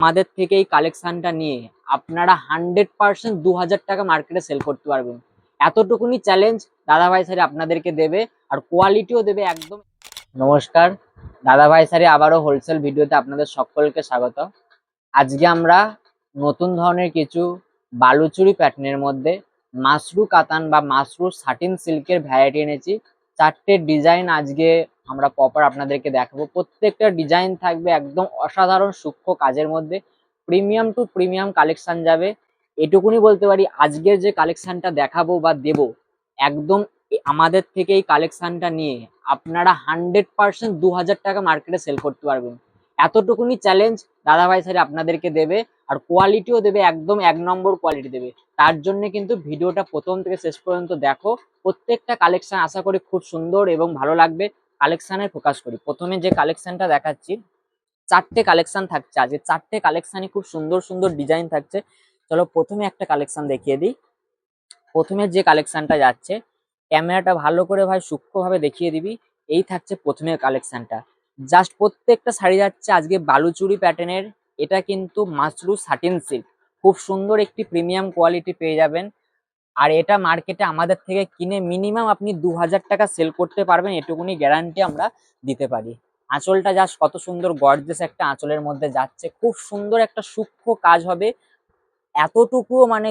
আমাদের থেকে এই কালেকশনটা নিয়ে আপনারা 100% 2000 টাকা মার্কেটে সেল করতে পারবেন। এতটুকুনি চ্যালেঞ্জ দাদাভাই স্যার আপনাদেরকে দেবে, আর কোয়ালিটিও দেবে একদম। নমস্কার, দাদাভাই স্যার আবারও হোলসেল ভিডিওতে আপনাদের সকলকে স্বাগত। আজকে আমরা নতুন ধরনের কিছু বালুচুরি প্যাটার্নের মধ্যে মাশরু কাতান বা মাশরু সাটিন সিল্কের ভ্যারাইটি এনেছি। 4টে ডিজাইন আজকে আমরা প্রপার আপনাদেরকে দেখাবো। প্রত্যেকটা ডিজাইন থাকবে একদম অসাধারণ সূক্ষ্ম কাজের মধ্যে, প্রিমিয়াম টু প্রিমিয়াম কালেকশন যাবে। এটুকুনি বলতে পারি, আজকের যে কালেকশনটা দেখাবো বা দেব, একদম আমাদের থেকে এই কালেকশনটা নিয়ে আপনারা 100% 2000 টাকা মার্কেটে সেল করতে পারবেন। এতটুকুনি চ্যালেঞ্জ দাদাভাই স্যার আপনাদেরকে দেবে, আর কোয়ালিটিও দেবে একদম 1 নম্বর কোয়ালিটি দেবে। তার জন্য কিন্তু ভিডিওটা প্রথম থেকে শেষ পর্যন্ত দেখো। প্রত্যেকটা কালেকশন আশা করি খুব সুন্দর এবং ভালো লাগবে। কালেকশনে ফোকাস করি। প্রথমে যে কালেকশনটা দেখাচ্ছি, 4টে কালেকশন থাকছে আজকে। 4টে কালেকশনই খুব সুন্দর সুন্দর ডিজাইন থাকছে। চলো প্রথমে একটা কালেকশন দেখিয়ে দিই। প্রথমে যে কালেকশনটা যাচ্ছে, ক্যামেরাটা ভালো করে ভাই সূক্ষ্মভাবে দেখিয়ে দিবি। এই থাকছে প্রথমের কালেকশনটা। জাস্ট প্রত্যেকটা শাড়ি যাচ্ছে আজকে বালুচুরি প্যাটার্নের। এটা কিন্তু মাশরু সাটিন সিল্ক, খুব সুন্দর একটি প্রিমিয়াম কোয়ালিটি পেয়ে যাবেন। আর এটা মার্কেটে আমাদের থেকে কিনে মিনিমাম আপনি 2000 টাকা সেল করতে পারবেন, এটুকুনি গ্যারান্টি আমরা দিতে পারি। আঁচলটা জাস্ট কত সুন্দর গর্জিয়াস একটা আঁচলের মধ্যে যাচ্ছে, খুব সুন্দর একটা সূক্ষ্ম কাজ হবে। এতটুকুও মানে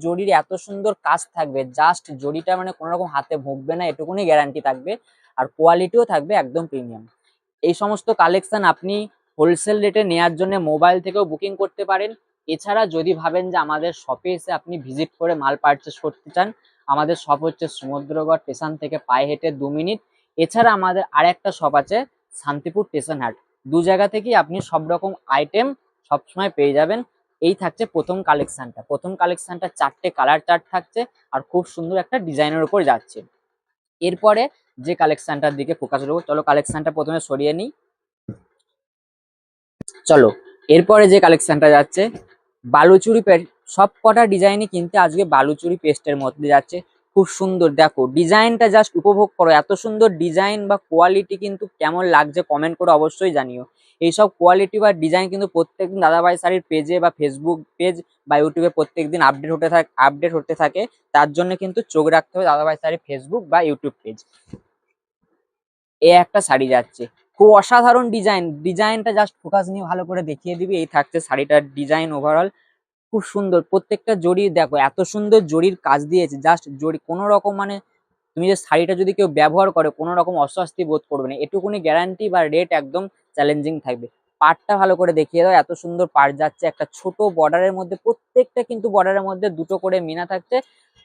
জরির এত সুন্দর কাজ থাকবে, জাস্ট জরিটা মানে কোনো রকম হাতে ভুগবে না, এটুকুনি গ্যারান্টি থাকবে। আর কোয়ালিটিও থাকবে একদম প্রিমিয়াম। এই সমস্ত কালেকশন আপনি হোলসেল রেটে নেওয়ার জন্য মোবাইল থেকেও বুকিং করতে পারেন। এছাড়া যদি ভাবেন যে আমাদের শপে এসে আপনি ভিজিট করে মাল পারচেস করতে চান, আমাদের শপ হচ্ছে সমুদ্রগড় স্টেশন থেকে পায়ে হেঁটে 2 মিনিট। এছাড়া আমাদের আরেকটা শপ আছে শান্তিপুর স্টেশন হাট। দু জায়গা থেকেই আপনি সব রকম আইটেম সবসময় পেয়ে যাবেন। এই থাকছে প্রথম কালেকশনটা। প্রথম কালেকশনটা 4টে কালার চার্ট থাকছে, আর খুব সুন্দর একটা ডিজাইনের উপর যাচ্ছে। এরপরে যে কালেকশনটার দিকে ফোকাস করবো, চলো কালেকশনটা প্রথমে সরিয়ে নিই। চলো এরপরে যে কালেকশনটা যাচ্ছে বালুচুরি পেস্ট। সব কটা ডিজাইনই কিন্তু আজকে বালুচুরি পেস্টের মধ্যে যাচ্ছে। খুব সুন্দর, দেখো ডিজাইনটা জাস্ট উপভোগ করো। এত সুন্দর ডিজাইন বা কোয়ালিটি কিন্তু কেমন লাগছে কমেন্ট করে অবশ্যই জানিও। এইসব কোয়ালিটি বা ডিজাইন কিন্তু প্রত্যেকদিন দাদাভাই শাড়ির পেজে বা ফেসবুক পেজ বা ইউটিউবে প্রত্যেকদিন আপডেট হতে থাকে। তার জন্য কিন্তু চোখ রাখতে হবে দাদাভাই শাড়ির ফেসবুক বা ইউটিউব পেজ। এ একটা শাড়ি যাচ্ছে, খুব অসাধারণ ডিজাইন। ডিজাইনটা জাস্ট ফোকাস নিয়ে ভালো করে দেখিয়ে দিবি। এই থাকছে শাড়িটার ডিজাইন ওভারঅল, খুব সুন্দর। প্রত্যেকটা জরি দেখো এত সুন্দর জরির কাজ দিয়েছে, জাস্ট জরি কোনো রকম মানে তুমি যে শাড়িটা যদি কেউ ব্যবহার করে কোনো রকম অস্বস্তি বোধ করবে না, এটুকুনি গ্যারান্টি। বা রেট একদম চ্যালেঞ্জিং থাকবে। পাড়টা ভালো করে দেখিয়ে দাও। এত সুন্দর পাড় যাচ্ছে একটা ছোট বর্ডারের মধ্যে, প্রত্যেকটা কিন্তু বর্ডারের মধ্যে দুটো করে মিনা থাকছে।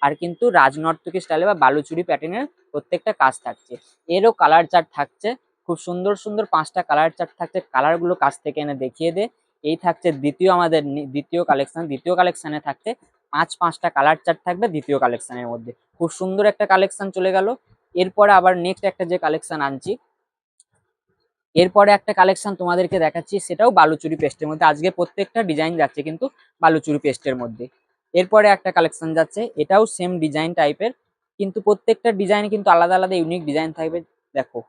আর কিন্তু রাজনর্তকী স্টাইলে বা বালুচুরি প্যাটার্নের প্রত্যেকটা কাজ থাকছে। এরও কালার চার্ট থাকছে, খুব সুন্দর সুন্দর 5টা কালার চার্ট থাকছে। কালারগুলো কাছ থেকে এনে দেখিয়ে দে। এই থাকছে দ্বিতীয় কালেকশন। দ্বিতীয় কালেকশনে থাকছে 5টা কালার চার্ট থাকবে দ্বিতীয় কালেকশনের মধ্যে। খুব সুন্দর একটা কালেকশন চলে গেল। এরপরে আবার নেক্সট একটা যে কালেকশন আনছি, এরপরে একটা কালেকশন তোমাদেরকে দেখাচ্ছি, সেটাও বালুচুরি পেস্টের মধ্যে। আজকে প্রত্যেকটা ডিজাইন যাচ্ছে কিন্তু বালুচুরি পেস্টের মধ্যে। এরপরে একটা কালেকশন যাচ্ছে, এটাও সেম ডিজাইন টাইপের, কিন্তু প্রত্যেকটা ডিজাইন কিন্তু আলাদা আলাদা ইউনিক ডিজাইন থাকবে। দেখো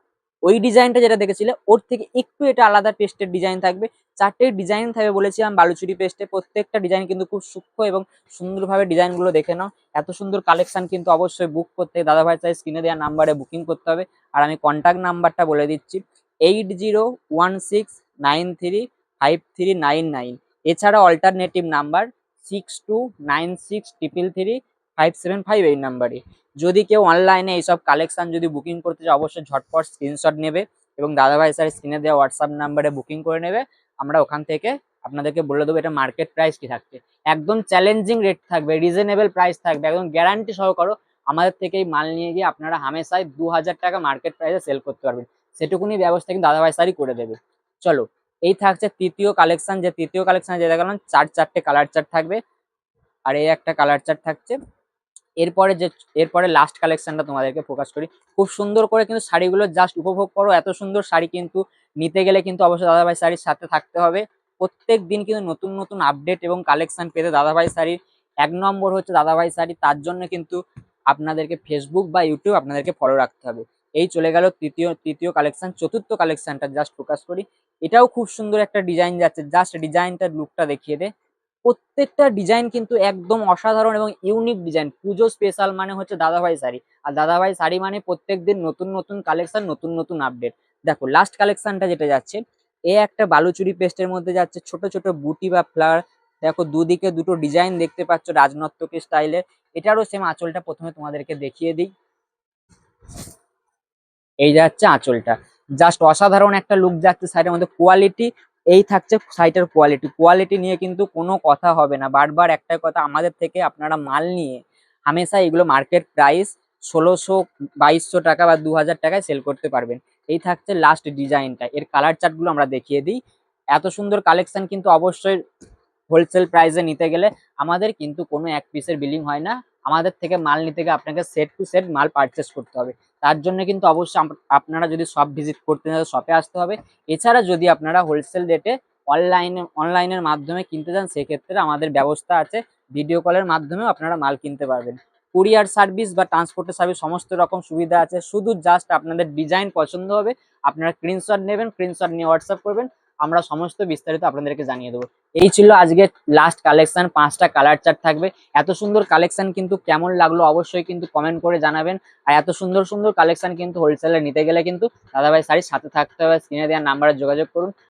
ওই ডিজাইনটা যেটা দেখেছিলে ওর থেকে একটু এটা আলাদা পেস্টের ডিজাইন থাকবে। 4টে ডিজাইন থাকবে বলেছিলাম বালুচুরি পেস্টে। প্রত্যেকটা ডিজাইন কিন্তু খুব সূক্ষ্ম এবং সুন্দরভাবে ডিজাইনগুলো দেখে নাও। এত সুন্দর কালেকশন কিন্তু অবশ্যই বুক করতে দাদাভাই চাই স্ক্রিনে দেওয়া নাম্বারে বুকিং করতে হবে। আর আমি কন্ট্যাক্ট নাম্বারটা বলে দিচ্ছি, 8016935399। এছাড়া অল্টারনেটিভ নাম্বার 6296333575 এই নাম্বারে। যদি কেউ অনলাইনে এইসব কালেকশন যদি বুকিং করতে চায় অবশ্যই ঝটপট স্ক্রিনশট নেবে এবং দাদাভাই স্যার স্ক্রিনে দেওয়া হোয়াটসঅ্যাপ নাম্বারে বুকিং করে নেবে। আমরা ওখান থেকে আপনাদেরকে বলে দেবো এটা মার্কেট প্রাইস কি থাকছে। একদম চ্যালেঞ্জিং রেট থাকবে, রিজনেবল প্রাইস থাকবে, একদম গ্যারান্টি সহকারে আমাদের থেকেই মাল নিয়ে গিয়ে আপনারা হামেশাই 2000 টাকা মার্কেট প্রাইসে সেল করতে পারবেন। সেটুকুনি ব্যবস্থা কিন্তু দাদাভাই স্যারই করে দেবে। চলো এই থাকছে তৃতীয় কালেকশন। যে তৃতীয় কালেকশন যে দেখালাম 4টে কালার চার্ট থাকবে, আর এই একটা কালার চার্ট থাকছে। এরপরে লাস্ট কালেকশনটা তোমাদেরকে ফোকাস করি। খুব সুন্দর করে কিন্তু শাড়িগুলো জাস্ট উপভোগ করো। এত সুন্দর শাড়ি কিন্তু নিতে গেলে কিন্তু অবশ্যই দাদাভাই শাড়ির সাথে থাকতে হবে। প্রত্যেক দিন কিন্তু নতুন নতুন আপডেট এবং কালেকশন পেতে দাদাভাই শাড়ির 1 নম্বর হচ্ছে দাদাভাই শাড়ি। তার জন্য কিন্তু আপনাদেরকে ফেসবুক বা ইউটিউব আপনাদেরকে ফলো রাখতে হবে। এই চলে গেল তৃতীয় কালেকশন। চতুর্থ কালেকশনটা জাস্ট ফোকাস করি। এটাও খুব সুন্দর একটা ডিজাইন যাচ্ছে, জাস্ট ডিজাইনটার লুকটা দেখিয়ে দে। প্রত্যেকটা ডিজাইন কিন্তু একদম অসাধারণ এবং ইউনিক ডিজাইন। পুজো স্পেশাল মানে হচ্ছে দাদাভাই শাড়ি, আর দাদাভাই শাড়ি মানে প্রত্যেকদিন নতুন নতুন কালেকশন, নতুন নতুন আপডেট। দেখো লাস্ট কালেকশনটা যেটা যাচ্ছে, এ একটা বালুচুরি পেস্টের মধ্যে যাচ্ছে, ছোট ছোট বুটি বা ফ্লাওয়ার। দেখো দুদিকে দুটো ডিজাইন দেখতে পাচ্ছ রাজনর্তকী স্টাইলের। এটারও সেম আঁচলটা প্রথমে তোমাদেরকে দেখিয়ে দিই। এই যাচ্ছে আঁচলটা, জাস্ট অসাধারণ একটা লুক যাচ্ছে শাড়ির মধ্যে। কোয়ালিটি, এই থাকছে শাড়িটার কোয়ালিটি। কোয়ালিটি নিয়ে কিন্তু কোনো কথা হবে না, বারবার একটাই কথা, আমাদের থেকে আপনারা মাল নিয়ে হামেশা এগুলো মার্কেট প্রাইস 1600, 2200 টাকা বা 2000 টাকায় সেল করতে পারবেন। এই থাকছে লাস্ট ডিজাইনটা। এর কালার চার্ট গুলো আমরা দেখিয়ে দিই। এত সুন্দর কালেকশন কিন্তু অবশ্যই হোলসেল প্রাইসে নিতে গেলে আমাদের কিন্তু কোনো এক পিসের বিলিং হয় না। আমাদের থেকে মাল নিতে গেলে আপনাকে সেট টু সেট মাল পারচেস করতে হবে। তার জন্য কিন্তু অবশ্যই আপনারা যদি শপ ভিজিট করতে চান শপে আসতে হবে। এছাড়া যদি আপনারা হোলসেল রেটে অনলাইনের মাধ্যমে কিনতে চান, সেক্ষেত্রে আমাদের ব্যবস্থা আছে, ভিডিও কলের মাধ্যমেও আপনারা মাল কিনতে পারবেন। কুরিয়ার সার্ভিস বা ট্রান্সপোর্টের সার্ভিস সমস্ত রকম সুবিধা আছে। শুধু জাস্ট আপনাদের ডিজাইন পছন্দ হবে, আপনারা স্ক্রিনশট নেবেন, স্ক্রিনশট নিয়ে হোয়াটসঅ্যাপ করবেন, আমরা সমস্ত বিস্তারিত আপনাদেরকে জানিয়ে দেবো। এই ছিল আজকে লাস্ট কালেকশন, 5টা কালার চার্ট থাকবে। এত সুন্দর কালেকশন কিন্তু কেমন লাগলো অবশ্যই কিন্তু কমেন্ট করে জানাবেন। আর এত সুন্দর সুন্দর কালেকশন কিন্তু হোলসেলে নিতে গেলে কিন্তু দাদাভাই শাড়ির সাথে থাকতে হবে। স্ক্রিনে দেওয়ার নাম্বারে যোগাযোগ করুন।